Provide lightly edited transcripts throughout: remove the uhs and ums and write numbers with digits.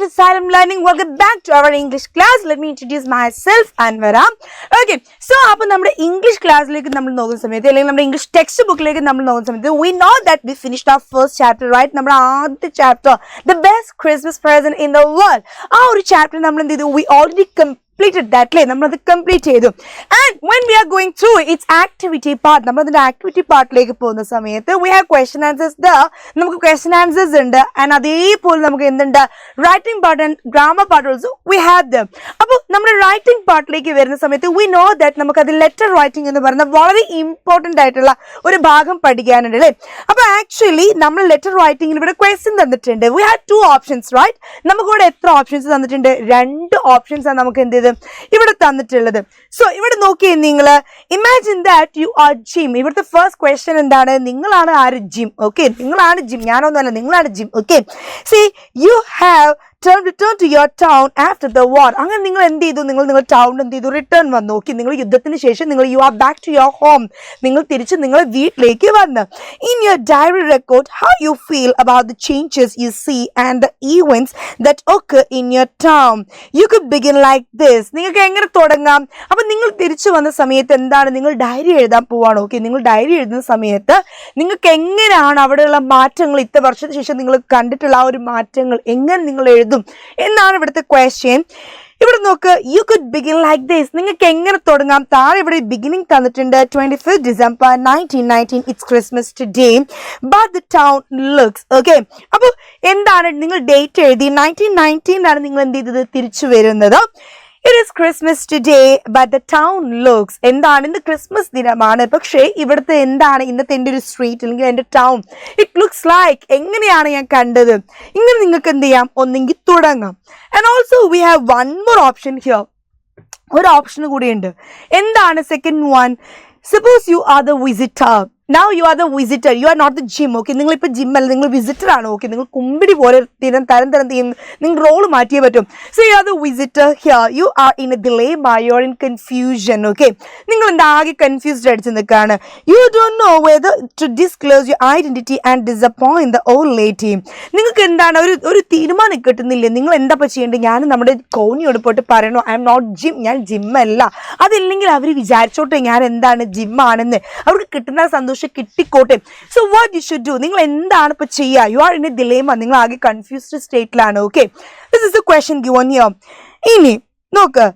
to Silent Learning. Welcome back to our English class. Let me introduce myself, Anvara. Okay, so appo nammade English class like nammal nokkunna samayathe allengil nammade English textbook like nammal nokkunna samayathe we know that we finished our first chapter, right? Nammade aadhya chapter, the best Christmas present in the world. Aa oru chapter nammal endu we already completed that lay nammal adu complete chedu, and when we are going through its activity part, nammal adu activity part like povuna samayathe we have question answers there. Namukku question answers undu, and adhe pole namukku endunda writing part and grammar part also we have them. Appo nammude writing part like varuna samayathe we know that namukku adu letter writing ennu parayna very important aayittulla oru bhagam padikkanundu alle. Appo actually nammal letter writing il ivide question thannittund. We had two options, right? Namukku ivide etra options thannittund? Rendu options are namukku endu ഇവിടെ തന്നിട്ടുള്ളത്. So ഇവിടെ നോക്കിയേ നിങ്ങൾ, imagine that you are Jim. ഇവിടുത്തെ first question എന്താണ്? നിങ്ങളാണ് ആര്? Jim. Okay, നിങ്ങളാണ് ജിം, ഞാനൊന്നുമല്ല, നിങ്ങളാണ് Jim. Okay, see you have return to your town after the war. അങ്ങനെ നിങ്ങൾ എന്ത് ചെയ്തു? നിങ്ങൾ ടൗണിൽ എന്ത് ചെയ്തു? റിട്ടേൺ വന്നു. ഓക്കെ, നിങ്ങൾ യുദ്ധത്തിന് ശേഷം നിങ്ങൾ you are back to your home. നിങ്ങൾ തിരിച്ച് നിങ്ങളുടെ വീട്ടിലേക്ക് വന്ന്. In your diary record how you feel about the changes you see and the events that occur in your town. You could begin like this. നിങ്ങൾക്ക് എങ്ങനെ തുടങ്ങാം? അപ്പം നിങ്ങൾ തിരിച്ചു വന്ന സമയത്ത് എന്താണ്? നിങ്ങൾ ഡയറി എഴുതാൻ പോവാണ്. ഓക്കെ, നിങ്ങൾ ഡയറി എഴുതുന്ന സമയത്ത് നിങ്ങൾക്ക് എങ്ങനെയാണ് അവിടെയുള്ള മാറ്റങ്ങൾ, ഇത്ര വർഷത്തിന് ശേഷം നിങ്ങൾ കണ്ടിട്ടുള്ള ആ ഒരു മാറ്റങ്ങൾ എങ്ങനെ നിങ്ങൾ എഴുതും എന്നാണ് ഇവിടുത്തെ ക്വസ്റ്റ്യൻ. ഇവിടെ നോക്ക്, you could begin like this. നിങ്ങൾക്ക് എങ്ങനെ തുടങ്ങാം? താഴെ ഇവിടെ ബിഗിനിങ് തന്നിട്ടുണ്ട്. 25th December 1919 it's Christmas today but the town looks. Okay, അപ്പോൾ എന്താണ്? നിങ്ങൾ ഡേറ്റ് എഴുതി 1919 നിങ്ങൾ എന്ത് ചെയ്തത്? തിരിച്ചു വരുന്നത്. It is Christmas today but the town looks. എന്താണ്? ഇന്ന് ക്രിസ്മസ് ദിനമാണ്, പക്ഷേ ഇവിടുത്തെ എന്താണ്? ഇന്നത്തെ എൻ്റെ ഒരു സ്ട്രീറ്റ് അല്ലെങ്കിൽ എൻ്റെ ടൗൺ, ഇറ്റ് ലുക്സ് ലൈക്ക്. എങ്ങനെയാണ് ഞാൻ കണ്ടത്? ഇങ്ങനെ നിങ്ങൾക്ക് എന്ത് ചെയ്യാം? ഒന്നെങ്കിൽ തുടങ്ങാം. And also we have one more option here. ഒരു ഓപ്ഷൻ കൂടിയുണ്ട്. എന്താണ് second one? Suppose you are the visitor. Now you are the visitor, you are not the gym. Okay, നിങ്ങൾ ഇപ്പോൾ ജിം അല്ല, നിങ്ങൾ വിസിറ്റർ ആണ്. ഓക്കെ, നിങ്ങൾ കുമ്പിടി പോലെ തരം നിങ്ങൾ റോൾ മാറ്റിയേ പറ്റും. So you are the visitor here. You are in a dilemma, you are in confusion. Okay, നിങ്ങൾ എന്താ ആകെ കൺഫ്യൂസ്ഡ് അടിച്ച് നിൽക്കുകയാണ്. You don't know whether to disclose your identity and disappoint the old lady. നിങ്ങൾക്ക് എന്താണ് ഒരു തീരുമാനം കിട്ടുന്നില്ല. നിങ്ങൾ എന്താ ചെയ്യേണ്ടത്? ഞാൻ നമ്മുടെ കോണിയോട് പോയിട്ട് പറയണോ ഐ എം നോട്ട് ജിം, ഞാൻ ജിമ്മല്ല. അതില്ലെങ്കിൽ അവർ വിചാരിച്ചോട്ടെ ഞാൻ എന്താണ് ജിമ്മാണെന്ന്. അവർക്ക് കിട്ടുന്ന സന്തോഷം കിട്ടിക്കോട്ടെ. So what you should do? നിങ്ങൾ എന്താണ് ഇപ്പൊ ചെയ്യുക? You are in a dilemma, നിങ്ങൾ ആകെ കൺഫ്യൂസ്ഡ് സ്റ്റേറ്റിലാണ്. Okay, this is a question given here. ഇനി നോക്ക്,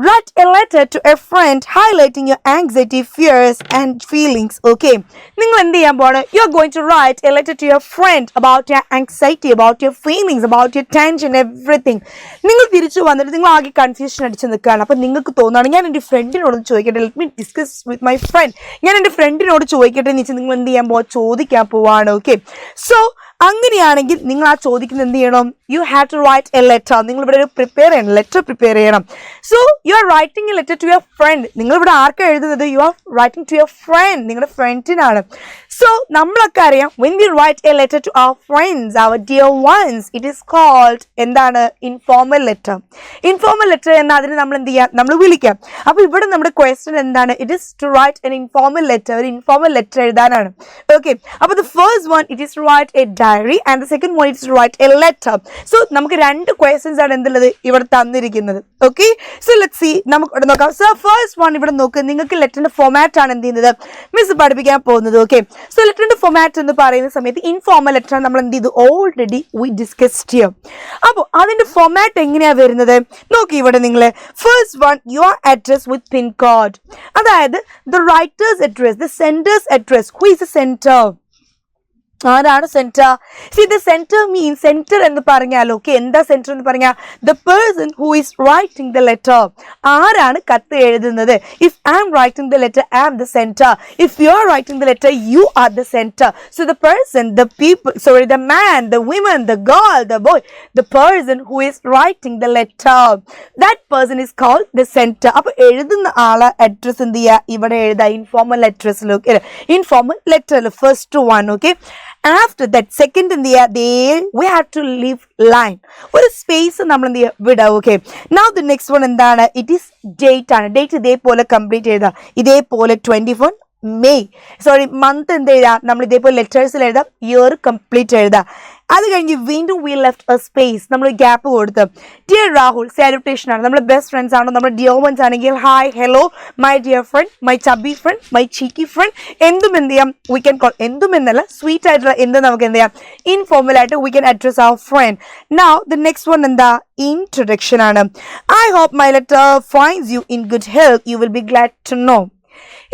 write a letter to a friend highlighting your anxiety, fears and feelings. Okay, നിങ്ങൾ എന്ത് ചെയ്യാൻ പോവാണ്? You are going to write a letter to your friend about your anxiety, about your feelings, about your tension, everything. നിങ്ങൾ തിരിച്ചു വന്നിട്ട് നിങ്ങൾ ആകെ confusion അടിച്ച് നിൽക്കുകയാണ്. അപ്പം നിങ്ങൾക്ക് തോന്നുകയാണ് ഞാൻ എൻ്റെ ഫ്രണ്ടിനോട് ചോദിക്കട്ടെ, let me discuss with my friend, ഞാൻ എൻ്റെ ഫ്രണ്ടിനോട് ചോദിക്കട്ടെ എന്ന് വെച്ചാൽ നിങ്ങൾ എന്ത് ചെയ്യാൻ പോവാ? ചോദിക്കാൻ പോവാണ്. ഓക്കെ, സോ അങ്ങനെയാണെങ്കിൽ നിങ്ങൾ ആ ചോദിക്കുന്നത് എന്ത് ചെയ്യണം? You have to write a letter. നിങ്ങൾ ഇവിടെ ഒരു പ്രിപ്പയർ ചെയ്യണം, ലെറ്റർ പ്രിപ്പയർ ചെയ്യണം. So you are writing a letter to your friend. നിങ്ങൾ ഇവിടെ ആർക്കാണ് എഴുതുന്നത്? You are writing to your friend, നിങ്ങളുടെ ഫ്രണ്ടിനാണ്. സോ നമ്മളൊക്കെ അറിയാം, when we write a letter to our friends, our dear ones, it is called എന്താണ്? Informal letter. ഇൻഫോർമൽ ലെറ്റർ എന്നാൽ അതിന് നമ്മൾ എന്ത് ചെയ്യാം? നമ്മൾ വിളിക്കാം. അപ്പോൾ ഇവിടെ നമ്മുടെ ക്വസ്റ്റ്യൻ എന്താണ്? It is to write an informal letter. ഒരു ഇൻഫോർമൽ ലെറ്റർ എഴുതാനാണ്. ഓക്കെ, അപ്പോൾ the first one it is to write a diary and the second one is to write a letter. So നമുക്ക് രണ്ട് ക്വസ്റ്റ്യൻസ് ആണ് എന്തുള്ളത് ഇവിടെ തന്നിരിക്കുന്നത്. Okay, so let's see, നമുക്ക് ഇവിടെ നോക്കാം. സോ ഫസ്റ്റ് വൺ ഇവിടെ നോക്ക്, നിങ്ങൾക്ക് ലെറ്ററിന്റെ ഫോമാറ്റ് ആണ് എന്ത് ചെയ്യുന്നത്? മിസ് പഠിപ്പിക്കാൻ പോകുന്നത്. ഓക്കെ, സോ ലെറ്ററിന്റെ ഫോമാറ്റ് എന്ന് പറയുന്ന സമയത്ത് ഇൻഫോർമൽ ലെറ്റർ നമ്മൾ എന്ത് ചെയ്തു? Already we discussed here. അപ്പോൾ അതിന്റെ ഫോമാറ്റ് എങ്ങനെയാണ് വരുന്നത്? നോക്കി ഇവിടെ നിങ്ങൾ first one, your address with pin code. അതായത് the writer's address, the sender's address. Who is the sender? ആരാണ് sender? See the sender means, sender എന്ന് പറഞ്ഞാൽ ഓക്കെ, എന്താ സെന്റർ എന്ന് പറഞ്ഞാൽ? The person who is writing the letter. ആരാണ് കത്ത് എഴുതുന്നത്? If I am writing the letter, I am the sender. If U are writing the letter, you are the sender. So the person, the people, sorry, the man, the women, the girl, the boy, the person who is writing the letter, that person is called the sender. അപ്പൊ എഴുതുന്ന ആളെ address എന്ത് ചെയ്യുക? ഇവിടെ എഴുതുക informal അഡ്രസ്സിലൊക്കെ, informal ലെറ്ററിൽ first one. Okay, after that second in the there we have to leave line ഒരു സ്പേസ് നമ്മൾ എന്ത് ചെയ്യുക? വിടുക. Okay, now the next one എന്താണ്? it is date ആണ്. ഡേറ്റ് ഇതേപോലെ കംപ്ലീറ്റ് ചെയ്താൽ ഇതേപോലെ 21 മെയ്, സോറി മന്ത് എന്ത് എഴുതാം? നമ്മൾ ഇതേപോലെ ലെറ്റേഴ്സിൽ എഴുതാം, ഇയർ കംപ്ലീറ്റ് എഴുതാം. അത് കഴിഞ്ഞ് വീണ്ടും വി ലെഫ്റ്റ് എ സ്പേസ്, നമ്മൾ ഗ്യാപ്പ് കൊടുത്ത് ഡിയർ രാഹുൽ സാലുട്ടേഷൻ ആണ്, നമ്മുടെ ബെസ്റ്റ് ഫ്രണ്ട്സ് ആണോ, നമ്മുടെ ഡിയർ വൺസ് ആണെങ്കിൽ hi hello my dear friend, my chubby friend, my cheeky friend, എന്തും എന്ത് ചെയ്യാം വി ക്യാൻ കോൾ, എന്തും എന്നല്ല സ്വീറ്റ് ആയിട്ടുള്ള എന്തും നമുക്ക് എന്ത് ചെയ്യാം ഇൻഫോർമൽ ആയിട്ട് we can address our friend. Now the next one എന്താ ഇൻട്രൊഡക്ഷൻ ആണ്. I hope my letter finds you in good health, you will be glad to know.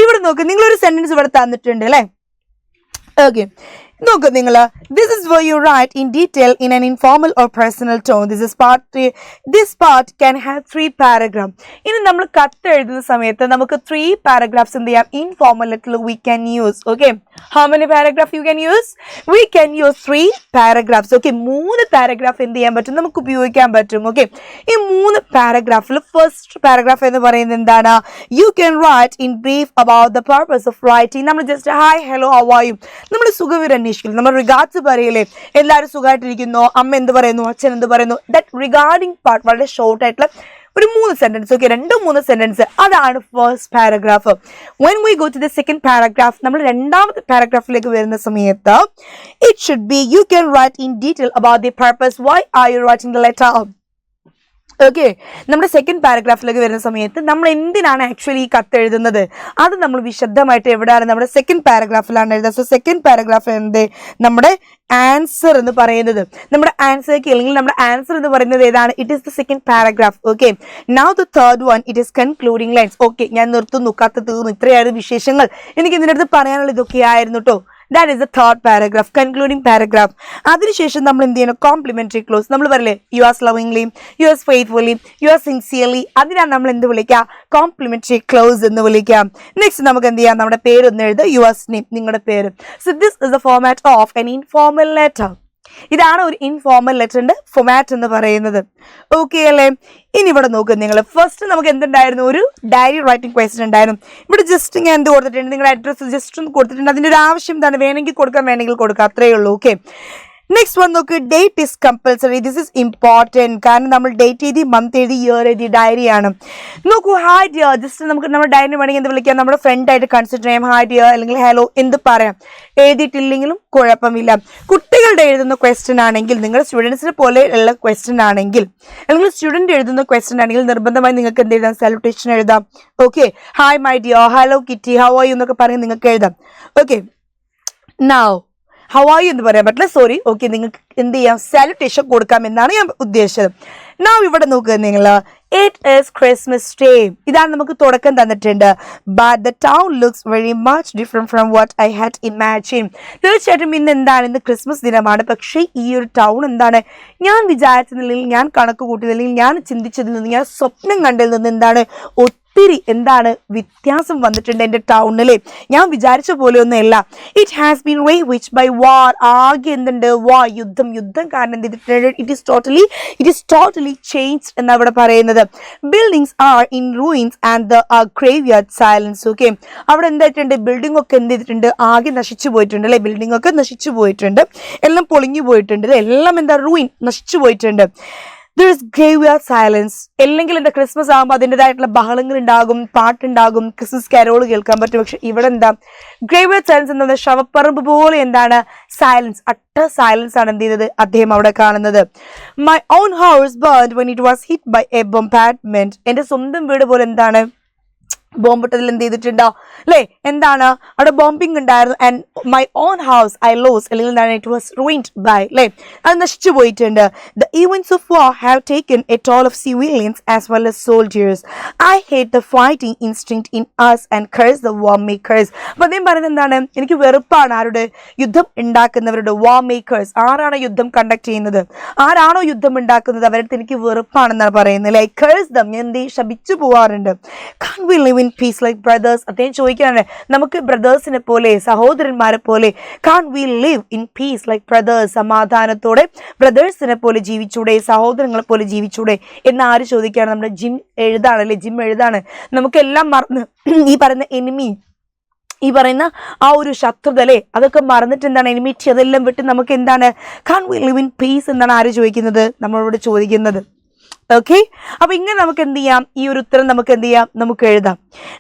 ഇവിടെ നോക്ക്, നിങ്ങളൊരു സെന്റൻസ് ഇവിടെ തന്നിട്ടുണ്ട് അല്ലേ. ഓക്കെ, നോക്ക് നിങ്ങൾ, this is where you write in detail in an informal or personal tone. This part can have 3 paragraphs. ഇനി നമ്മൾ കത്ത് എഴുതുന്ന സമയത്ത് നമുക്ക് 3 paragraphs എന്ത് ചെയ്യാം informal ലെറ്ററിൽ we can use. Okay, how many paragraphs you can use? We can use 3 paragraphs. Okay, 3 paragraph എന്ത് ചെയ്യാൻ പറ്റും, നമുക്ക് ഉപയോഗിക്കാൻ പറ്റും. ഓക്കെ, ഈ 3 പാരഗ്രാഫിൽ ഫസ്റ്റ് പാരഗ്രാഫ് എന്ന് പറയുന്നത് എന്താണ്, you can write in brief about the purpose of writing. നമ്മൾ just hi hello how are you, നമ്മൾ സുഖവിവരം നമ്മൾ റിഗാർഡ്സ് പറയില്ലേ, എല്ലാവരും സുഖമായിട്ടിരിക്കുന്നു, അമ്മ എന്ത് പറയുന്നു, അച്ഛൻ എന്ത് പറയുന്നു, ദാറ്റ് റിഗാർഡിംഗ് പാർട്ട് വളരെ ഷോർട്ട് ആയിട്ടുള്ള ഒരു 3 സെന്റൻസ്. ഓക്കെ, 2-3 സെന്റൻസ്, അതാണ് first paragraph. When we go to the second paragraph, നമ്മൾ രണ്ടാമത്തെ പാരഗ്രാഫിലേക്ക് വരുന്ന സമയത്ത് it should be you can write in detail about the purpose, why are you writing the letter. Okay, നമ്മുടെ second പാരഗ്രാഫിലേക്ക് വരുന്ന സമയത്ത് നമ്മൾ എന്തിനാണ് ആക്ച്വലി ഈ കത്ത് എഴുതുന്നത് അത് നമ്മൾ വിശദമായിട്ട് എവിടെയാണ് നമ്മുടെ സെക്കൻഡ് പാരഗ്രാഫിലാണ് എഴുതുക. സോ സെക്കൻഡ് പാരഗ്രാഫ് എന്ത്, നമ്മുടെ ആൻസർ എന്ന് പറയുന്നത്, നമ്മുടെ ആൻസർക്ക് അല്ലെങ്കിൽ നമ്മുടെ ആൻസർ എന്ന് പറയുന്നത് ഏതാണ്, it is the second paragraph. Okay, now the third one it is concluding lines. Okay, ഞാൻ നിർത്തുന്നു, കത്ത് തീർന്നു, ഇത്രയായിരുന്നു വിശേഷങ്ങൾ, എനിക്ക് ഇതിൻ്റെ അടുത്ത് പറയാനുള്ള ഇതൊക്കെ ആയിരുന്നു കേട്ടോ. That is the third paragraph, concluding paragraph. അതിനുശേഷം നമ്മൾ എന്ത് ചെയ്യണം, കോംപ്ലിമെന്ററി ക്ലോസ്. നമ്മൾ പറയില്ലേ yours lovingly, yours faithfully, yours sincerely, അതിനാണ് നമ്മൾ എന്ത് വിളിക്കുക, കോംപ്ലിമെന്ററി ക്ലോസ് എന്ന് വിളിക്കാം. നെക്സ്റ്റ് നമുക്ക് എന്ത് ചെയ്യാം, നമ്മുടെ പേരൊന്ന് എഴുതുക, yours name, നിങ്ങളുടെ പേര്. So this is the format of an informal letter. ഇതാണ് ഒരു ഇൻഫോർമൽ ലെറ്ററിന്റെ ഫോമാറ്റ് എന്ന് പറയുന്നത്. ഓക്കെ അല്ലേ. ഇനി ഇവിടെ നോക്കുക, നിങ്ങൾ ഫസ്റ്റ് നമുക്ക് എന്തുണ്ടായിരുന്നു, ഒരു ഡയറി റൈറ്റിംഗ് ക്വസ്റ്റ്യൻ ഉണ്ടായിരുന്നു. ഇവിടെ ജസ്റ്റ് ഞാൻ എന്ത് കൊടുത്തിട്ടുണ്ട്, നിങ്ങളുടെ അഡ്രസ്സ് ജസ്റ്റ് ഒന്ന് കൊടുത്തിട്ടുണ്ട്, അതിൻ്റെ ഒരു ആവശ്യം എന്താണ്, വേണമെങ്കിൽ കൊടുക്കാം വേണമെങ്കിൽ കൊടുക്കാം, അത്രയേ ഉള്ളൂ. ഓക്കെ, നെക്സ്റ്റ് വൺ നോക്ക്, date is compulsory. This is important, കാരണം നമ്മൾ ഡേറ്റ് എഴുതി, മന്ത് എഴുതി, ഇയർ എഴുതി, ഡയറിയാണ്. നോക്കൂ, ഹായ് ഡിയർ, ജസ്റ്റ് നമുക്ക് നമ്മുടെ ഡയറി വേണമെങ്കിൽ എന്ത് വിളിക്കാം, നമ്മുടെ ഫ്രണ്ടായിട്ട് കൺസിഡർ ചെയ്യാം, ഹായ് ഡിയർ അല്ലെങ്കിൽ ഹലോ എന്ത് പറയാം, എഴുതിയിട്ടില്ലെങ്കിലും കുഴപ്പമില്ല. കുട്ടികളുടെ എഴുതുന്ന ക്വസ്റ്റ്യൻ ആണെങ്കിൽ, നിങ്ങൾ സ്റ്റുഡൻസിനെ പോലെ ഉള്ള ക്വസ്റ്റ്യൻ ആണെങ്കിൽ, അല്ലെങ്കിൽ സ്റ്റുഡൻറ്റ് എഴുതുന്ന ക്വസ്റ്റ്യൻ ആണെങ്കിൽ നിർബന്ധമായി നിങ്ങൾക്ക് എന്ത് എഴുതാം, സാലുട്ടേഷൻ എഴുതാം. Okay, hi my dear, hello kitty, how are you എന്നൊക്കെ പറഞ്ഞ് നിങ്ങൾക്ക് എഴുതാം. Okay, now how are you എന്ന് പറയാൻ പറ്റില്ല, സോറി. ഓക്കെ, നിങ്ങൾക്ക് എന്ത് ചെയ്യാം, സാലുട്ടേഷൻ കൊടുക്കാം എന്നാണ് ഞാൻ ഉദ്ദേശിച്ചത്. നാ ഇവിടെ നോക്കുക നിങ്ങൾ, ഇറ്റ് ഈസ് ക്രിസ്മസ് ഡേ, ഇതാണ് നമുക്ക് തുടക്കം തന്നിട്ടുണ്ട്. But the town looks very much different from what I had imagine. തീർച്ചയായിട്ടും ഇന്ന് എന്താണ്, ഇന്ന് ക്രിസ്മസ് ദിനമാണ്, പക്ഷേ ഈ ഒരു ടൗൺ എന്താണ്, ഞാൻ വിചാരിച്ചതിൽ, ഞാൻ കണക്ക് കൂട്ടിയതിൽ, ഞാൻ ചിന്തിച്ചതിൽ നിന്ന്, ഞാൻ സ്വപ്നം കണ്ടതിൽ നിന്ന് എന്താണ് ഒത്തിരി എന്താണ് വ്യത്യാസം വന്നിട്ടുണ്ട് എൻ്റെ ടൗണിലെ, ഞാൻ വിചാരിച്ച പോലെയൊന്നുമല്ല. ഇറ്റ് ഹാസ് ബീൻ റേവിച്ച്ഡ് ബൈ വാർ, ആകെ എന്തുണ്ട്, വാർ, യുദ്ധം കാരണം എന്ത് ചെയ്തിട്ടുണ്ട്, ഇറ്റ് ഈസ് ടോട്ടലി ചേഞ്ച്ഡ് എന്നാണ് ഇവിടെ പറയുന്നത്. Buildings are in ruins and the graveyard silence. Okay, അവിടെ എന്തായിട്ടുണ്ട്, ബിൽഡിംഗ് ഒക്കെ എന്ത് ചെയ്തിട്ടുണ്ട്, ആകെ നശിച്ചു പോയിട്ടുണ്ട് അല്ലെ, ബിൽഡിംഗ് ഒക്കെ നശിച്ചു പോയിട്ടുണ്ട്, എല്ലാം പൊളിഞ്ഞു പോയിട്ടുണ്ട്, എല്ലാം എന്താ റൂയിൻ, നശിച്ചു പോയിട്ടുണ്ട്. There is graveyard silence. അല്ലെങ്കിൽ എന്താ, ക്രിസ്മസ് ആകുമ്പോൾ അതിൻ്റെതായിട്ടുള്ള ബഹളങ്ങൾ ഉണ്ടാകും, പാട്ടുണ്ടാകും, ക്രിസ്മസ് കരോൾ കേൾക്കാൻ പറ്റും. പക്ഷെ ഇവിടെ എന്താ, ഗ്രേവ്യാർഡ് സൈലൻസ് എന്താ, ശവപ്പറമ്പ് പോലെ എന്താണ്, സൈലൻസ്, അട്ട സൈലൻസ് ആണ് എന്ത് ചെയ്തത് അദ്ദേഹം അവിടെ കാണുന്നത്. My own house burned when it was hit by a bombardment. എൻ്റെ സ്വന്തം വീട് പോലെ എന്താണ്, ബോംബിട്ടതിൽ എന്ത് ചെയ്തിട്ടുണ്ടോ അല്ലേ, എന്താണ് അവിടെ ബോംബിംഗ് ഉണ്ടായിരുന്നു. And my own house I lose, അല്ലെങ്കിൽ എന്താണ്, ഇറ്റ് വാസ് റൂയിൻഡ് ബൈ, അല്ലേ, അത് നശിച്ചു പോയിട്ടുണ്ട്. The events of war have taken a toll of civilians as well as soldiers. I hate the fighting instinct in us and curse the war makers. അപ്പോൾ അദ്ദേഹം പറയുന്നത് എന്താണ്, എനിക്ക് വെറുപ്പാണ് ആരുടെ, യുദ്ധം ഉണ്ടാക്കുന്നവരുടെ, വാർ മേക്കേഴ്സ്, ആരാണ് യുദ്ധം കണ്ടക്ട് ചെയ്യുന്നത്, ആരാണോ യുദ്ധം ഉണ്ടാക്കുന്നത്, അവരുടെ എനിക്ക് വെറുപ്പാണെന്നാണ് പറയുന്നത്. ലൈക്ക് curse them, ഞാൻ എന്ത് ശപിച്ചു പോവാറുണ്ട്. Can't we live in peace like brothers? അദ്ദേഹം ചോദിക്കാനാണ്, നമുക്ക് ബ്രദേഴ്സിനെ പോലെ, സഹോദരന്മാരെ പോലെ, can't we live in peace like brothers, സമാധാനത്തോടെ ബ്രദേഴ്സിനെ പോലെ ജീവിച്ചൂടെ, സഹോദരങ്ങളെ പോലെ ജീവിച്ചൂടെ എന്ന് ആര് ചോദിക്കുകയാണ്, നമ്മുടെ ജിം എഴുതാണ് അല്ലേ, ജിം എഴുതാണ്. നമുക്കെല്ലാം മറന്ന് ഈ പറയുന്ന എനിമി, ഈ പറയുന്ന ആ ഒരു ശത്രുത അല്ലേ, അതൊക്കെ മറന്നിട്ട് എന്താണ്, എനിമിറ്റി അതെല്ലാം വിട്ട് നമുക്ക് എന്താണ്, can't we live in peace എന്നാണ് ആര് ചോദിക്കുന്നത്, നമ്മളോട് ചോദിക്കുന്നത്. ഓക്കെ, അപ്പൊ ഇങ്ങനെ നമുക്ക് എന്ത് ചെയ്യാം, ഈ ഒരു ഉത്തരം നമുക്ക് എന്ത് ചെയ്യാം, നമുക്ക് എഴുതാം.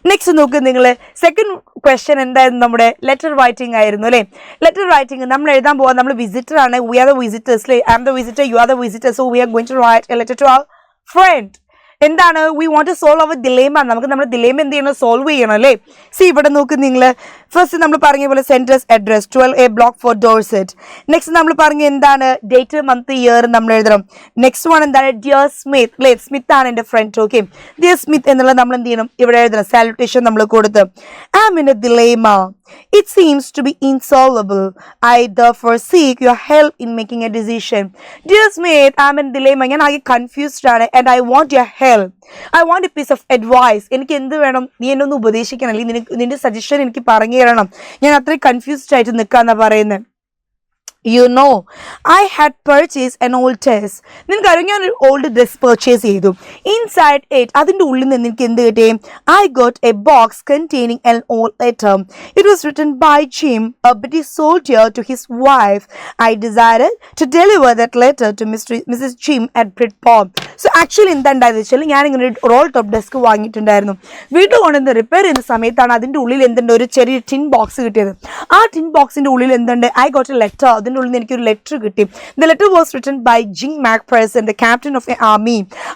നെക്സ്റ്റ് നോക്ക് നിങ്ങൾ, സെക്കൻഡ് ക്വസ്റ്റ്യൻ എന്തായിരുന്നു, നമ്മുടെ ലെറ്റർ റൈറ്റിംഗ് ആയിരുന്നു അല്ലേ. ലെറ്റർ റൈറ്റിംഗ് നമ്മൾ എഴുതാൻ പോവാം, നമ്മൾ വിസിറ്റർ ആണ്, വി ആർ ദ വിസിറ്റേഴ്സ് അല്ലേ, I am the visitor, you are the visitor, so we are going to write a letter to our friend. എന്താണ്, we want to solve our dilemma, നമുക്ക് നമ്മുടെ dilemma എന്ത് ചെയ്യണം, solve ചെയ്യണം അല്ലേ. C ഇവിടെ നോക്ക് നിങ്ങൾ, ഫസ്റ്റ് നമ്മൾ പറഞ്ഞ പോലെ sender's address 12A block four Dorset. Next നമ്മൾ പറഞ്ഞ എന്താണ്, ഡേറ്റ് മന്ത് ഇയർ നമ്മൾ എഴുതണം. നെക്സ്റ്റ് വൺ എന്താണ്, ഡിയർ സ്മിത്ത് അല്ലേ, സ്മിത്ത് ആണ് എൻ്റെ ഫ്രണ്ട്. ഓക്കെ, ഡിയർ സ്മിത്ത് എന്നുള്ളത് നമ്മൾ എന്ത് ചെയ്യണം, ഇവിടെ എഴുതണം, സാലുട്ടേഷൻ നമ്മൾ കൊടുത്ത്. I am in a dilemma, it seems to be insolvable. I therefore seek your help in making a decision. Dear Smith, I am in dilemma. ഞാൻ ആകെ കൺഫ്യൂസ്ഡ് ആണ്, and I want your help. I want a piece of advice. എനിക്ക് എന്ത് വേണം, നീ എന്നെ ഒന്ന് ഉപദേശിക്കണം, അല്ലെങ്കിൽ നിന്റെ സജഷൻ എനിക്ക് പറഞ്ഞു തരണം. ഞാൻ അത്രയും കൺഫ്യൂസ്ഡ് ആയിട്ട് നിൽക്കാന്നാ പറയുന്നത്. You know, I had purchased an old dress. നിനക്കറിയാം, ഞാൻ ഒരു ഓൾഡ് ഡ്രസ് പർച്ചേസ് ചെയ്തു. ഇൻസൈഡ് ഇറ്റ്, അതിൻ്റെ ഉള്ളിൽ നിന്ന് എനിക്ക് എന്ത് കിട്ടി, I got a box containing an old letter. It was written by Jim, a British soldier, to his wife. I decided to deliver that letter to Mrs. Jim at Bridport. So actually എന്താ ഉണ്ടായത് വെച്ചാൽ, ഞാനിങ്ങനെ ഒരു role top desk വാങ്ങിയിട്ടുണ്ടായിരുന്നു. വീട്ടിൽ കൊണ്ടുവന്ന് repair ചെയ്യുന്ന സമയത്താണ് അതിൻ്റെ ഉള്ളിൽ എന്തുണ്ട്, ഒരു ചെറിയ ടിൻ ബോക്സ് കിട്ടിയത്. ആ ടിൻ ബോക്സിൻ്റെ ഉള്ളിൽ എന്തുണ്ട്, I got a letter. അതിൻ്റെ ഉള്ളിൽ നിന്ന് എനിക്കൊരു ലെറ്റർ കിട്ടി. The letter was written by Jim Macpherson, the captain of a army.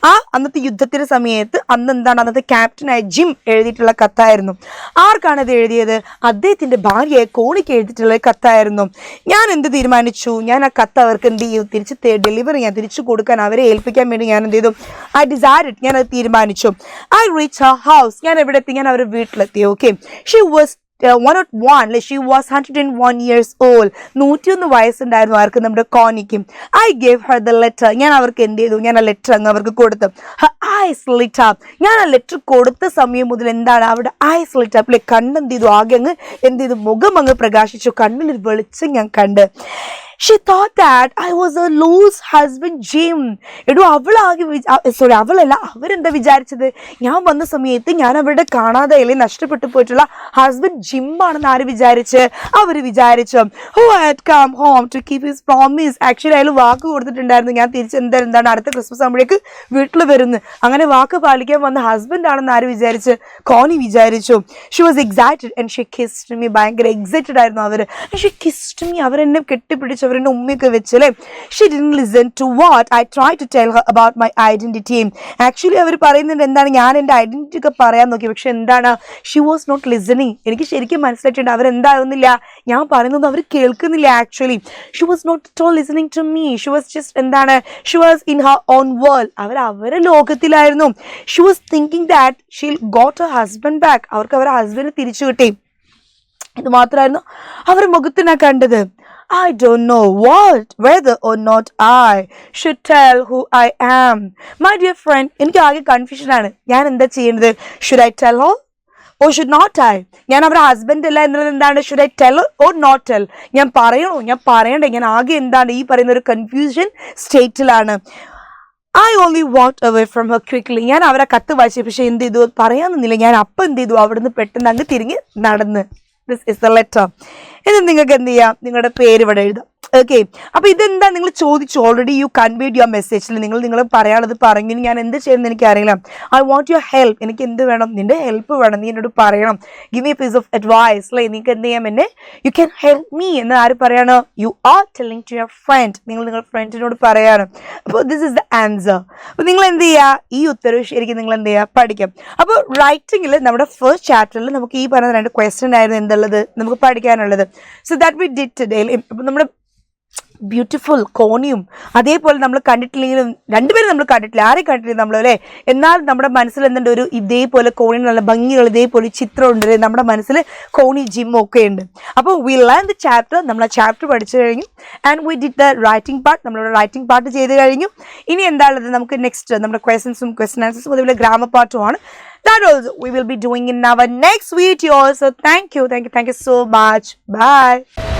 ആ അന്നത്തെ യുദ്ധത്തിന്റെ സമയത്ത് അന്നത്തെ ക്യാപ്റ്റനായ ജിം എഴുതിയിട്ടുള്ള കത്തായിരുന്നു. ആർക്കാണ് ഇത് എഴുതിയത്, അദ്ദേഹത്തിന്റെ ഭാര്യയെ കോണിക്ക് എഴുതിയിട്ടുള്ള കത്തായിരുന്നു. ഞാൻ എന്ത് തീരുമാനിച്ചു, ഞാൻ ആ കത്ത് അവർക്ക് എന്ത് ചെയ്യും, തിരിച്ച് ഡെലിവറി ചെയ്യാൻ, തിരിച്ചു കൊടുക്കാൻ, അവരെ ഏൽപ്പിക്കാൻ വേണ്ടി ഞാൻ എന്ത് ചെയ്തു, ഐ ഡിസൈഡഡ്, ഞാൻ അത് തീരുമാനിച്ചു. ഐ റീച്ച് ഹർ ഹൗസ്, ഞാൻ എവിടെ എത്തി, ഞാൻ അവരുടെ വീട്ടിലെത്തി. Okay, she was 101, she was 101 years old. 101 വയസ്സുണ്ടായിരുന്നു ആർക്ക്, നമ്മുടെ കോണിക്കും. I gave her the letter. ഞാൻ അവർക്ക് എന്ത് ചെയ്തു, ഞാൻ ആ ലെറ്റർ അങ്ങ് അവർക്ക് കൊടുത്തു. Her eyes lit up. ഞാൻ ആ ലെറ്റർ കൊടുത്ത സമയം മുതൽ എന്താണ്, അവിടെ eyes lit up, കണ്ണെന്ത് ചെയ്തു, ആകെ അങ്ങ് എന്ത് ചെയ്തു, മുഖം അങ്ങ് പ്രകാശിച്ചു, കണ്ണിൽ വെളിച്ചം ഞാൻ കണ്ട്. She thought that I was a loose husband, Jim. എടോ അവളല്ല, അവരെന്താ വിചാരിച്ചത്, ഞാൻ വന്ന സമയത്ത് ഞാൻ അവരുടെ കാണാതെ അല്ലെങ്കിൽ നഷ്ടപ്പെട്ടു പോയിട്ടുള്ള ഹസ്ബൻഡ് ജിം ആണെന്ന് ആര് വിചാരിച്ച്, അവർ വിചാരിച്ചു. Who had come home to keep his promise. Actually അയാൾ വാക്ക് കൊടുത്തിട്ടുണ്ടായിരുന്നു, ഞാൻ തിരിച്ച് എന്താണ് അടുത്ത ക്രിസ്മസ് ആകുമ്പോഴേക്ക് വീട്ടിൽ വരുന്നു. അങ്ങനെ വാക്ക് പാലിക്കാൻ വന്ന ഹസ്ബൻഡ് ആണെന്ന് ആര് വിചാരിച്ച്, കോണി വിചാരിച്ചു. She was excited and she kissed me. ഭയങ്കര എക്സൈറ്റഡ് ആയിരുന്നു അവര്. She kissed me. അവരെന്നെ കെട്ടിപ്പിടിച്ചു, അവരെന്നെ ഉമ്മയൊക്കെ വെച്ചല്ലേ. She didn't listen to what I tried to tell her about my identity. Actually അവർ പറയുന്നുണ്ട് എന്താണ്, ഞാൻ എൻ്റെ ഐഡന്റിറ്റി ഒക്കെ പറയാൻ നോക്കി, പക്ഷെ എന്താണ്, she was not listening. എനിക്ക് ശരിക്കും മനസ്സിലായിട്ടുണ്ട്, അവരെന്താകുന്നില്ല, ഞാൻ പറയുന്നത് അവർ കേൾക്കുന്നില്ല. Actually she was not at all listening to me. She was just എന്താണ്, she was in her own world. അവരുടെ ലോകത്തിലായിരുന്നു. She was thinking that she got her husband back. അവർക്ക് അവരുടെ ഹസ്ബൻഡ് തിരിച്ചു കിട്ടി. ഇത് മാത്രമായിരുന്നു അവരുടെ മുഖത്ത് ഞാൻ കണ്ടത്. I don't know whether or not I should tell who I am. My dear friend, എനിക്ക് ആകെ കൺഫ്യൂഷൻ ആണ്, ഞാൻ എന്താ ചെയ്യേണ്ടത്. Should I tell her or should not I? ഞാൻ അവരുടെ ഹസ്ബൻഡ് അല്ല എന്നുള്ളത് എന്താണ്, should I tell or not tell? ഞാൻ പറയണോ, ഞാൻ പറയണ്ടേ, ഞാൻ ആകെ എന്താണ് ഈ പറയുന്ന ഒരു confusion സ്റ്റേറ്റിലാണ്. I only walked away from her quickly. ഞാൻ അവരെ കത്ത് വായിച്ചു, പക്ഷെ എന്ത് ചെയ്തു, പറയാനൊന്നുമില്ല. ഞാൻ അപ്പം എന്ത് ചെയ്തു, അവിടുന്ന് പെട്ടെന്ന് അങ്ങ് തിരിഞ്ഞ് നടന്ന്. This is the letter. ഇത് നിങ്ങൾക്ക് എന്ത് ചെയ്യാം, നിങ്ങളുടെ പേര് ഇവിടെ എഴുതാം. ഓക്കെ, അപ്പോൾ ഇതെന്താ നിങ്ങൾ ചോദിച്ചു, ഓൾറെഡി യു കൺവേഡ് യുവർ മെസ്സേജിൽ നിങ്ങൾ പറയാനുള്ളത് പറഞ്ഞു. ഞാൻ എന്ത് ചെയ്യുന്നത് എനിക്കറിയില്ല. I want your help. എനിക്ക് എന്ത് വേണം, നിന്റെ ഹെൽപ്പ് വേണം, നീ എന്നോട് പറയണം. Give me a piece of advice. അല്ലേ, നിങ്ങൾക്ക് എന്ത് ചെയ്യാം, എന്നെ യു ക്യാൻ ഹെൽപ്പ് മീ എന്ന് ആര് പറയാണ്, you are telling to your friend. നിങ്ങളുടെ ഫ്രണ്ടിനോട് പറയാണ്. അപ്പോൾ ദിസ് ഇസ് ദ ആൻസർ. അപ്പോൾ നിങ്ങൾ എന്ത് ചെയ്യുക, ഈ ഉത്തരവ് ശരിക്കും നിങ്ങൾ എന്ത് ചെയ്യുക, പഠിക്കാം. അപ്പോൾ റൈറ്റിങ്ങിൽ നമ്മുടെ ഫസ്റ്റ് ചാപ്റ്ററിൽ നമുക്ക് ഈ പറഞ്ഞ 2 ക്വസ്റ്റ്യൻ ആയിരുന്നു എന്തുള്ളത്, നമുക്ക് പഠിക്കാനുള്ളത്. So that we did today. അപ്പോൾ നമ്മുടെ ബ്യൂട്ടിഫുൾ കോണിയും അതേപോലെ നമ്മൾ കണ്ടിട്ടില്ലെങ്കിലും, രണ്ടുപേരും നമ്മൾ കണ്ടിട്ടില്ല, ആരെയും കണ്ടിട്ടില്ല നമ്മൾ അല്ലേ. എന്നാൽ നമ്മുടെ മനസ്സിൽ എന്തുണ്ട്, ഒരു ഇതേപോലെ കോണി നല്ല ഭംഗിയുള്ള ഇതേപോലെ ചിത്രം ഉണ്ട് നമ്മുടെ മനസ്സിൽ, കോണി ജിമ്മും ഒക്കെ ഉണ്ട്. അപ്പോൾ വി ലേൺ ദ ചാപ്റ്റർ, നമ്മൾ ആ ചാപ്റ്റർ പഠിച്ചു കഴിഞ്ഞു. And we did the writing part, നമ്മളുടെ റൈറ്റിംഗ് പാർട്ട് ചെയ്ത് കഴിഞ്ഞു. ഇനി എന്താണുള്ളത്, നമുക്ക് നെക്സ്റ്റ് നമ്മുടെ ക്വസ്റ്റ്യൻസും ക്വസ്റ്റ്യൻ ആൻസേഴ്സും അതുപോലെ grammar പാർട്ടുമാണ്. That also we will be doing in our next video. So thank you so much. Bye.